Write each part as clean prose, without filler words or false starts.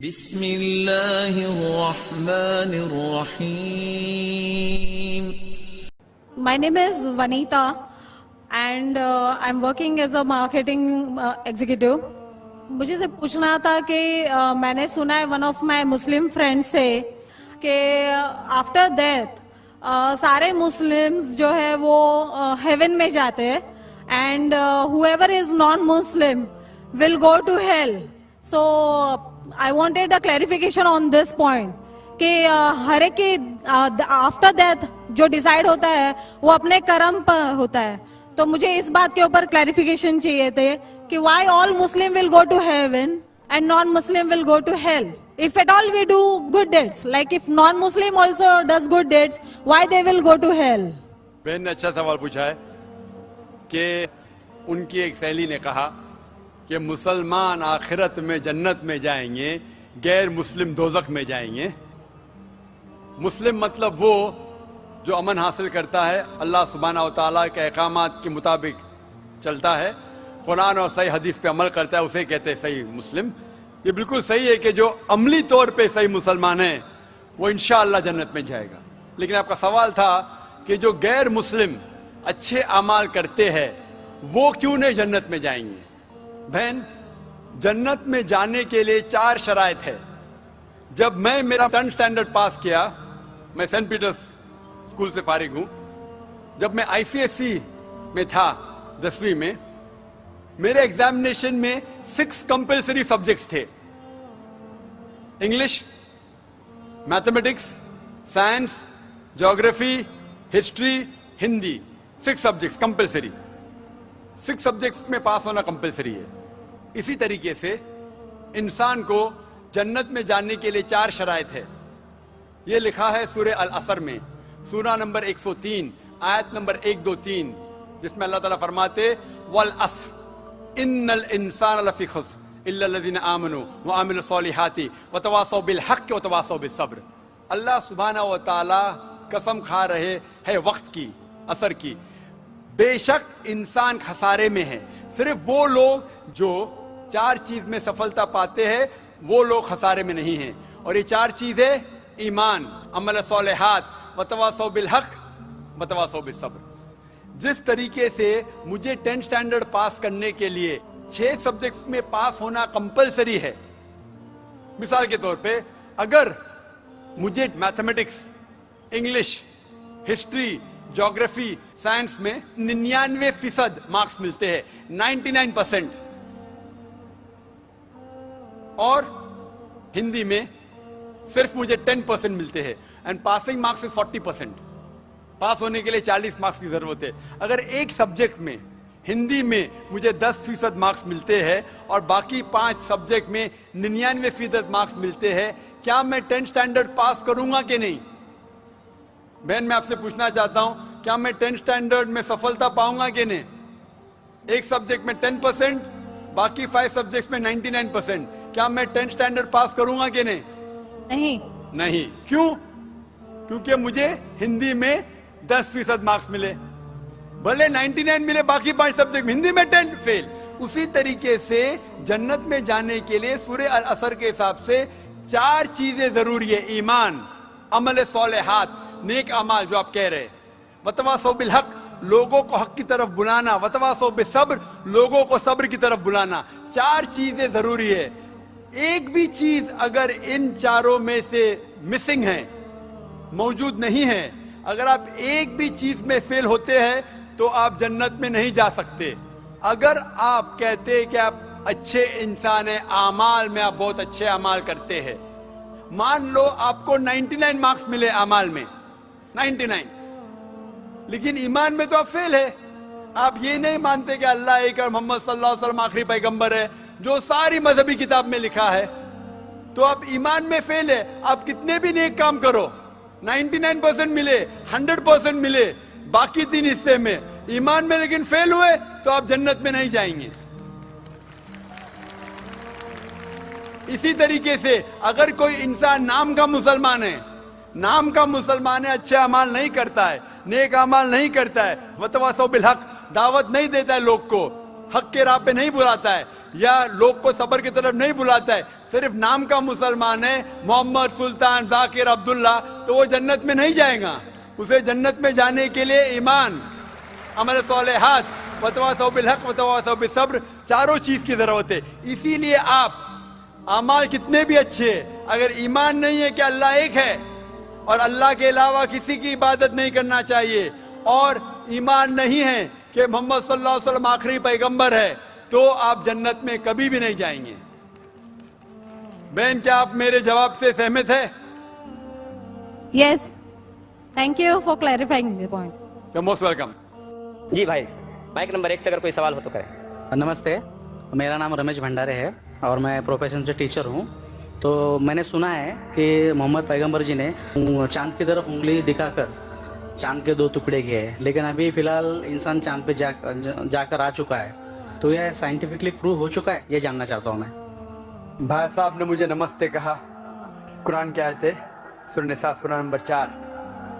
بسم اللہ الرحمن الرحیم. My name is Vanita and I'm working as a marketing executive. مجھے سے پوچھنا تھا کہ میں نے سنا ہے one of my Muslim friends سے کہ after death سارے مسلمز جو ہے وہ heaven میں جاتے ہیں and whoever is non-Muslim will go to hell. So I wanted a clarification on this point کہ ہر ایک کی آفٹر ڈیتھ جو ڈیسائیڈ ہوتا ہے وہ اپنے کرم پر ہوتا ہے. تو مجھے اس بات کے اوپر کلیریفیکیشن چاہیے تھے کہ why all Muslim will go to heaven and non Muslim will go to hell. If at all we do good deeds, like if non-Muslim also does good deeds, why they will go to hell? بہن نے اچھا سوال پوچھا ہے کہ ان کی ایک سہیلی نے کہا کہ مسلمان آخرت میں جنت میں جائیں گے، غیر مسلم دوزخ میں جائیں گے. مسلم مطلب وہ جو امن حاصل کرتا ہے، اللہ سبحانہ و تعالیٰ کے احکامات کے مطابق چلتا ہے، قرآن اور صحیح حدیث پہ عمل کرتا ہے، اسے کہتے ہیں صحیح مسلم. یہ بالکل صحیح ہے کہ جو عملی طور پہ صحیح مسلمان ہے وہ انشاءاللہ جنت میں جائے گا. لیکن آپ کا سوال تھا کہ جو غیر مسلم اچھے اعمال کرتے ہیں وہ کیوں نہیں جنت میں جائیں گے؟ بہن، جنت میں جانے کے لیے 4 شرائط ہے. جب میں میرا 10th اسٹینڈرڈ پاس کیا، میں سینٹ پیٹرز اسکول سے فارغ ہوں، جب میں ICSE میں تھا 10ویں میں، میرے ایگزامینیشن میں 6 کمپلسری سبجیکٹس تھے: English, mathematics, science, geography, history, Hindi. 6 subjects compulsory. 6 subjects میں پاس ہونا کمپلسری ہے. اسی طریقے سے انسان کو جنت میں جانے کے لیے 4 شرائط ہے. یہ لکھا ہے سورہ العصر میں، سورہ نمبر 103 آیت نمبر 1 2 3، جس میں اللہ تعالیٰ فرماتے والعصر ان الانسان لفی خسر الا الذین آمنوا وعملوا الصالحات وتواصوا بالحق وتواصوا بالصبر. اللہ سبحانہ و تعالیٰ قسم کھا رہے ہے وقت کی، عصر کی، بے شک انسان خسارے میں ہے. صرف وہ لوگ جو 4 چیز میں سفلتا پاتے ہیں وہ لوگ خسارے میں نہیں ہیں. اور یہ 4 چیزیں ایمان، عمل صالحات، وتواصوا بالحق، وتواصوا بالصبر. جس طریقے سے مجھے 10th اسٹینڈرڈ پاس کرنے کے لیے 6 سبجیکٹس میں پاس ہونا کمپلسری ہے، مثال کے طور پہ اگر مجھے mathematics, English, history, geography, science میں 99% مارکس ملتے ہیں، 99%، اور ہندی میں صرف مجھے 10% ملتے ہیں، اینڈ پاسنگ مارکس از 40%. پاس ہونے کے لیے 40 مارکس کی ضرورت ہے. اگر ایک سبجیکٹ میں، ہندی میں مجھے 10% مارکس ملتے ہیں اور باقی 5 سبجیکٹ میں 99% مارکس ملتے ہیں، کیا میں 10th اسٹینڈرڈ پاس کروں گا کہ نہیں؟ بہن، میں آپ سے پوچھنا چاہتا ہوں، کیا میں 10th اسٹینڈرڈ میں سفلتا پاؤں گا کہ نہیں؟ ایک سبجیکٹ میں 10%، باقی 5 سبجیکٹس میں 99%، کیا میں 10th اسٹینڈرڈ پاس کروں گا کہ نہیں؟ نہیں. کیوں؟ کیونکہ مجھے ہندی میں 10% مارکس ملے، بھلے 99 ملے باقی 5 سبجیکٹ میں، ہندی میں 10 فیل. اسی طریقے سے جنت میں جانے کے لیے سورہ العصر کے حساب سے 4 چیزیں ضروری ہے: ایمان، عمل صالحات، نیک اعمال جو آپ کہہ رہے، وتواصوا بالحق، لوگوں کو حق کی طرف بلانا، وتواصوا بالصبر، لوگوں کو صبر کی طرف بلانا. 4 چیزیں ضروری ہے. ایک بھی چیز اگر ان 4 میں سے مسنگ ہے، موجود نہیں ہے، اگر آپ ایک بھی چیز میں فیل ہوتے ہیں تو آپ جنت میں نہیں جا سکتے. اگر آپ کہتے کہ آپ اچھے انسان ہیں، اعمال میں آپ بہت اچھے اعمال کرتے ہیں، مان لو آپ کو 99 مارکس ملے اعمال میں، 99، لیکن ایمان میں تو آپ فیل ہے. آپ یہ نہیں مانتے کہ اللہ ایک اور محمد صلی اللہ علیہ وسلم آخری پیغمبر ہے جو ساری مذہبی کتاب میں لکھا ہے، تو آپ ایمان میں فیل ہے. آپ کتنے بھی نیک کام کرو، 99% ملے، 100% ملے، باقی 3 حصے میں ایمان میں لیکن فیل ہوئے تو آپ جنت میں نہیں جائیں گے. اسی طریقے سے اگر کوئی انسان نام کا مسلمان ہے، اچھے اعمال نہیں کرتا ہے، نیک اعمال نہیں کرتا ہے، وتواصوا بالحق، دعوت نہیں دیتا ہے لوگ کو، حق کے راہ پہ نہیں بلاتا ہے یا لوگ کو صبر کی طرف نہیں بلاتا ہے, صرف نام کا مسلمان ہے, محمد, سلطان, ذاکر, عبداللہ, تو وہ جنت میں نہیں جائے گا. اسے جنت میں جانے کے لیے ایمان, عمل صالحات, وتواصوا بالحق وتواصوا بالصبر, چاروں چیز کی ضرورت ہے. اسی لیے آپ اعمال کتنے بھی اچھے ہیں, اگر ایمان نہیں ہے کہ اللہ ایک ہے اور اللہ کے علاوہ کسی کی عبادت نہیں کرنا چاہیے, اور ایمان نہیں ہے کہ محمد صلی اللہ علیہ وسلم آخری پیغمبر ہے, تو آپ جنت میں کبھی بھی نہیں جائیں گے. بہن, کیا آپ میرے جواب سے سہمت ہے؟ Yes. Thank you for clarifying the point. You're most welcome. جی بھائی, مائک نمبر 1 سے اگر کوئی سوال ہو تو کریں. نمستے, میرا نام رمیش بھنڈارے ہے اور میں پروفیشن سے ٹیچر ہوں. تو میں نے سنا ہے کہ محمد پیغمبر جی نے چاند کی طرف انگلی دکھا کر چاند کے 2 ٹکڑے کیے, لیکن ابھی فی الحال انسان چاند پہ جا کر آ چکا ہے. تو یہ سائنٹیفکلی پروو ہو چکا ہے, یہ جاننا چاہتا ہوں میں. بھائی صاحب نے مجھے نمستے کہا. قرآن کی آیت ہے سورہ نساء سورہ نمبر 4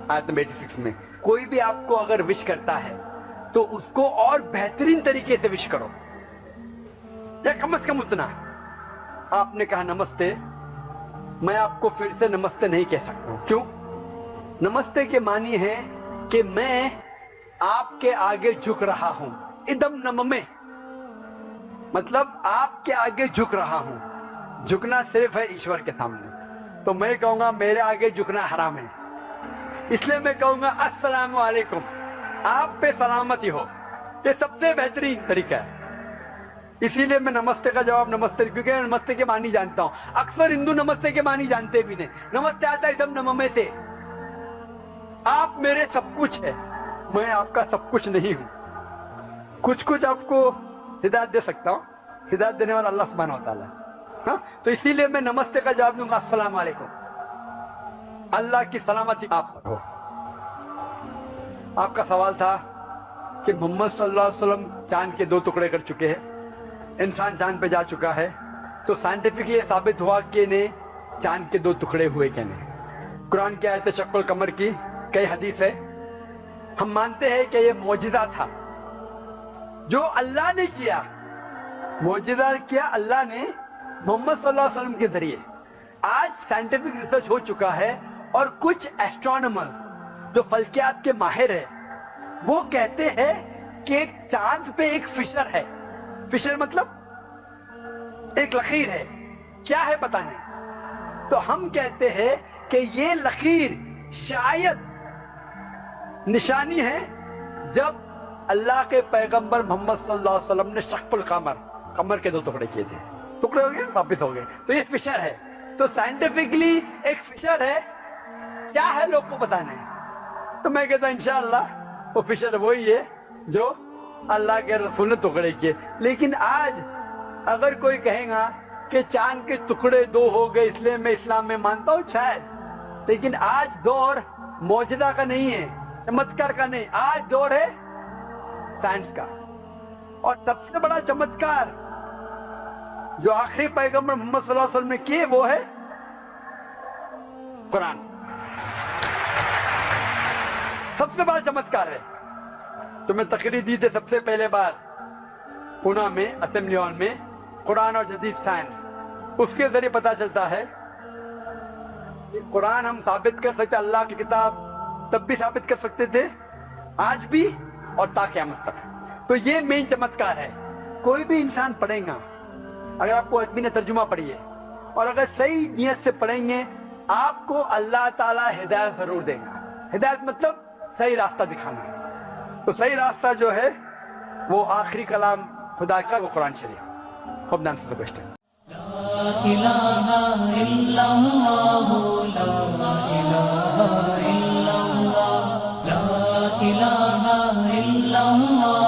آیت نمبر 86 میں, کوئی بھی آپ کو اگر وش کرتا ہے تو اس کو اور بہترین طریقے سے وش کرو, یا کم از کم اتنا. آپ نے کہا نمستے, میں آپ کو پھر سے نمستے نہیں کہہ سکتا ہوں. کیوں؟ نمستے کے معنی ہے کہ میں آپ کے آگے جھک رہا ہوں, ادم نممے, مطلب آپ کے آگے جھک رہا ہوں. جھکنا صرف ہے ایشور کے سامنے. تو میں کہوں گا میرے آگے جھکنا حرام ہے, اس لیے میں کہوں گا السلام علیکم, آپ پہ سلامتی ہو. یہ سب سے بہترین طریقہ ہے. اسی لیے میں نمستے کا جواب نمستے, کیونکہ میں نمستے کے معنی جانتا ہوں. اکثر ہندو نمستے کے معنی جانتے بھی نہیں. نمستے آتا ہے ادم نممے سے, آپ میرے سب کچھ ہے, میں آپ کا سب کچھ نہیں ہوں. کچھ آپ کو ہدایت دے سکتا ہوں, ہدایت دینے والا اللہ سبحانہ و تعالیٰ. ہاں, تو اسی لیے میں نمستے کا جواب دوں گا السلام علیکم, اللہ کی سلامتی آپ پر ہو. آپ کا سوال تھا کہ محمد صلی اللہ علیہ وسلم چاند کے 2 ٹکڑے کر چکے ہیں, انسان چاند پہ جا چکا ہے, تو سائنٹیفکلی ثابت ہوا کہ چاند کے 2 ٹکڑے ہوئے کہ نہیں. قرآن کی آیت شق القمر کی کئی حدیث ہے. ہم مانتے ہیں کہ یہ معجزہ تھا جو اللہ نے کیا, معجزہ کیا اللہ نے محمد صلی اللہ علیہ وسلم کے ذریعے. آج سائنٹیفک ریسرچ ہو چکا ہے, اور کچھ ایسٹرونامرز جو فلکیات کے ماہر ہیں وہ کہتے ہیں کہ چاند پہ ایک فشر ہے. فشر مطلب ایک لکیر ہے. کیا ہے پتہ نہیں. تو ہم کہتے ہیں کہ یہ لکیر شاید نشانی ہے جب اللہ کے پیغمبر محمد صلی اللہ علیہ وسلم نے شق القمر, قمر کے 2 ٹکڑے کیے تھے. ٹکڑے ہو گئے, واپس ہو گئے, تو یہ فشر ہے. تو سائنٹیفکلی ایک فشر ہے, کیا ہے لوگ کو پتہ نہیں. تو میں کہتا ہوں انشاءاللہ وہ فشر وہی ہے جو اللہ کے رسول نے ٹکڑے کیے. لیکن آج اگر کوئی کہے گا کہ چاند کے ٹکڑے 2 ہو گئے اس لیے میں اسلام میں مانتا ہوں, شاید, لیکن آج دور معجزہ کا نہیں ہے, چمتکار کا نہیں. آج دور ہے سائنس کا, اور سب سے بڑا چمتکار جو آخری پیغمبر محمد صلی اللہ علیہ وسلم نے کیے وہ ہے قرآن. سب سے بڑا چمتکار ہے. تو میں تقریر دی تھی سب سے پہلے بار پونا میں, اسمبلی ہال میں, قرآن اور جدید سائنس. اس کے ذریعے پتا چلتا ہے کہ قرآن ہم ثابت کر سکتے, اللہ کی کتاب تب بھی ثابت کر سکتے تھے, آج بھی اور تا قیامت تک. تو یہ مین چمتکار ہے. کوئی بھی انسان پڑھے گا, اگر آپ کو ادبی نے ترجمہ پڑھی ہے اور اگر صحیح نیت سے پڑھیں گے, آپ کو اللہ تعالیٰ ہدایت ضرور دے گا. ہدایت مطلب صحیح راستہ دکھانا. تو صحیح راستہ جو ہے وہ آخری کلام خدا کا, وہ قرآن شریف. hope that answers the question. Law